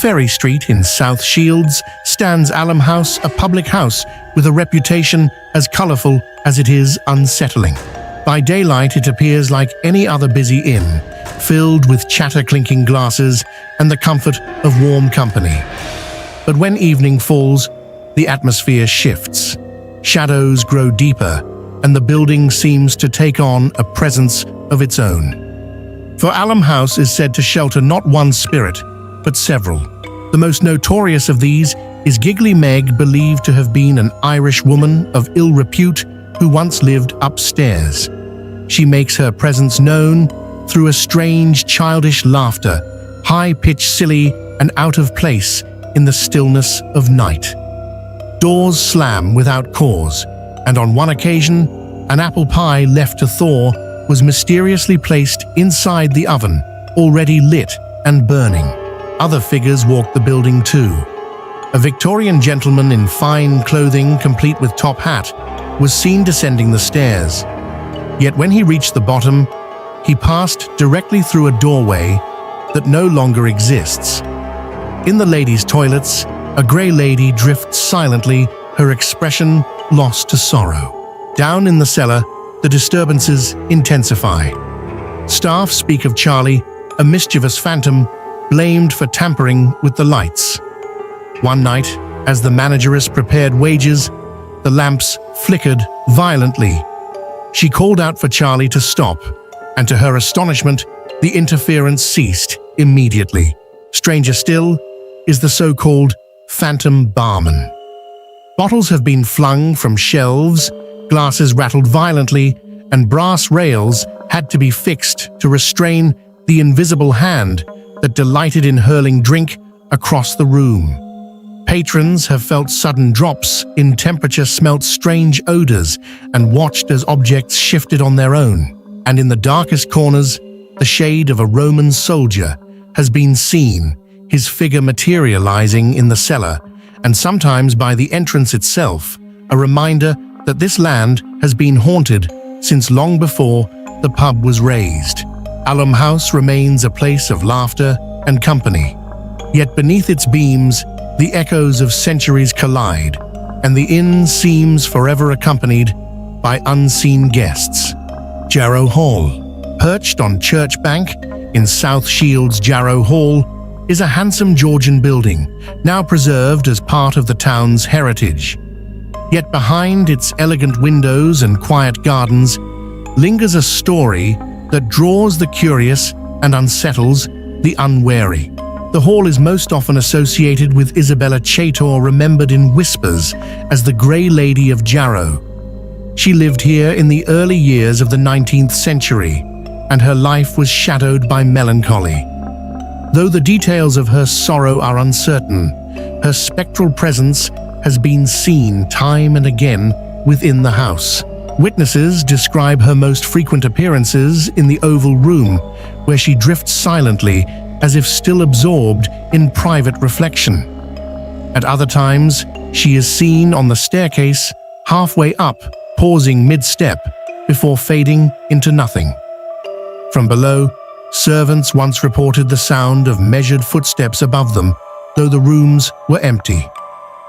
Ferry Street in South Shields stands Alum House, a public house with a reputation as colorful as it is unsettling. By daylight, it appears like any other busy inn, filled with chatter-clinking glasses and the comfort of warm company. But when evening falls, the atmosphere shifts. Shadows grow deeper, and the building seems to take on a presence of its own. For Alum House is said to shelter not one spirit, but several. The most notorious of these is Giggly Meg, believed to have been an Irish woman of ill repute who once lived upstairs. She makes her presence known through a strange, childish laughter, high-pitched, silly, and out of place in the stillness of night. Doors slam without cause, and on one occasion, an apple pie left to thaw was mysteriously placed inside the oven, already lit and burning. Other figures walked the building too. A Victorian gentleman in fine clothing, complete with top hat, was seen descending the stairs. Yet when he reached the bottom, he passed directly through a doorway that no longer exists. In the ladies' toilets, a grey lady drifts silently, her expression lost to sorrow. Down in the cellar, the disturbances intensify. Staff speak of Charlie, a mischievous phantom, blamed for tampering with the lights. One night, as the manageress prepared wages, the lamps flickered violently. She called out for Charlie to stop, and to her astonishment, the interference ceased immediately. Stranger still is the so-called phantom barman. Bottles have been flung from shelves, glasses rattled violently, and brass rails had to be fixed to restrain the invisible hand that delighted in hurling drink across the room. Patrons have felt sudden drops in temperature, smelt strange odors, and watched as objects shifted on their own. And in the darkest corners, the shade of a Roman soldier has been seen, his figure materializing in the cellar, and sometimes by the entrance itself, a reminder that this land has been haunted since long before the pub was raised. Alum House remains a place of laughter and company, yet beneath its beams, the echoes of centuries collide, and the inn seems forever accompanied by unseen guests. Jarrow Hall. Perched on Church Bank in South Shields, Jarrow Hall is a handsome Georgian building, now preserved as part of the town's heritage. Yet behind its elegant windows and quiet gardens lingers a story that draws the curious and unsettles the unwary. The hall is most often associated with Isabella Chator, remembered in whispers as the Grey Lady of Jarrow. She lived here in the early years of the 19th century, and her life was shadowed by melancholy. Though the details of her sorrow are uncertain, her spectral presence has been seen time and again within the house. Witnesses describe her most frequent appearances in the Oval Room, where she drifts silently as if still absorbed in private reflection. At other times, she is seen on the staircase, halfway up, pausing mid-step, before fading into nothing. From below, servants once reported the sound of measured footsteps above them, though the rooms were empty.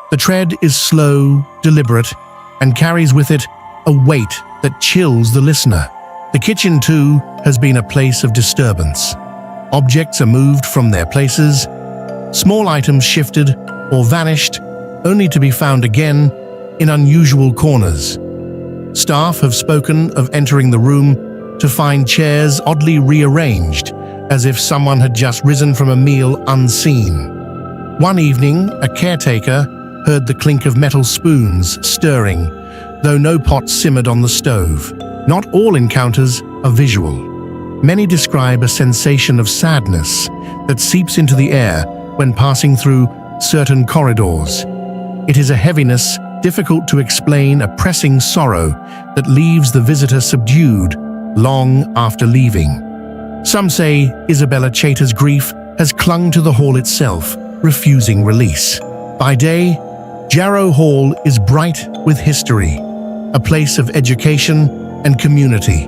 The tread is slow, deliberate, and carries with it a weight that chills the listener. The kitchen, too, has been a place of disturbance. Objects are moved from their places, small items shifted or vanished, only to be found again in unusual corners. Staff have spoken of entering the room to find chairs oddly rearranged, as if someone had just risen from a meal unseen. One evening, a caretaker heard the clink of metal spoons stirring, though no pot simmered on the stove. Not all encounters are visual. Many describe a sensation of sadness that seeps into the air when passing through certain corridors. It is a heaviness difficult to explain, a pressing sorrow that leaves the visitor subdued long after leaving. Some say Isabella Chater's grief has clung to the hall itself, refusing release. By day, Jarrow Hall is bright with history, a place of education and community.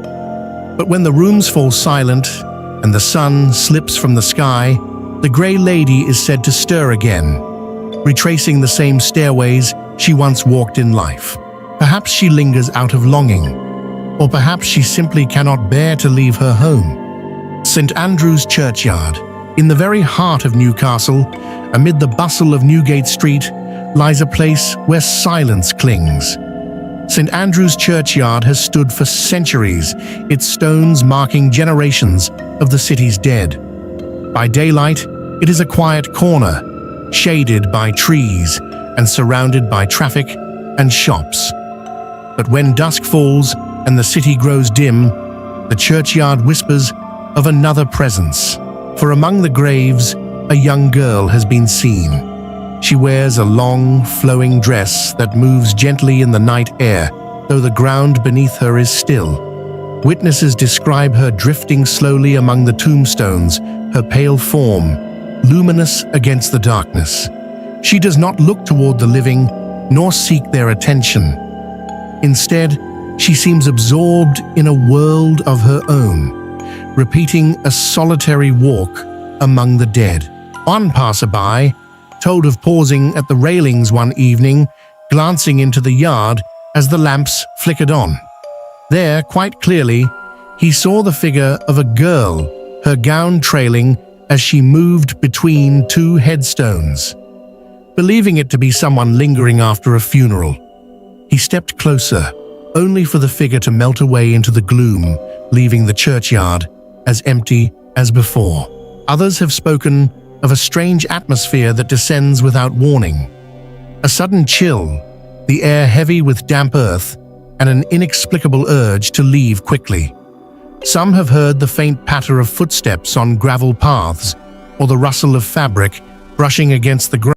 But when the rooms fall silent and the sun slips from the sky, The Grey Lady is said to stir again, retracing the same stairways she once walked in life. Perhaps she lingers out of longing, or perhaps she simply cannot bear to leave her home. St. Andrew's Churchyard. In the very heart of Newcastle, amid the bustle of Newgate Street, lies a place where silence clings. St. Andrew's Churchyard has stood for centuries, its stones marking generations of the city's dead. By daylight, it is a quiet corner, shaded by trees and surrounded by traffic and shops. But when dusk falls and the city grows dim, the churchyard whispers of another presence. For among the graves, a young girl has been seen. She wears a long, flowing dress that moves gently in the night air, though the ground beneath her is still. Witnesses describe her drifting slowly among the tombstones, her pale form, luminous against the darkness. She does not look toward the living, nor seek their attention. Instead, she seems absorbed in a world of her own, repeating a solitary walk among the dead. One passerby told of pausing at the railings one evening, glancing into the yard as the lamps flickered on. There, quite clearly, he saw the figure of a girl, her gown trailing as she moved between two headstones. Believing it to be someone lingering after a funeral, he stepped closer, only for the figure to melt away into the gloom, leaving the churchyard as empty as before. Others have spoken of a strange atmosphere that descends without warning. A sudden chill, the air heavy with damp earth, and an inexplicable urge to leave quickly. Some have heard the faint patter of footsteps on gravel paths, or the rustle of fabric brushing against the ground.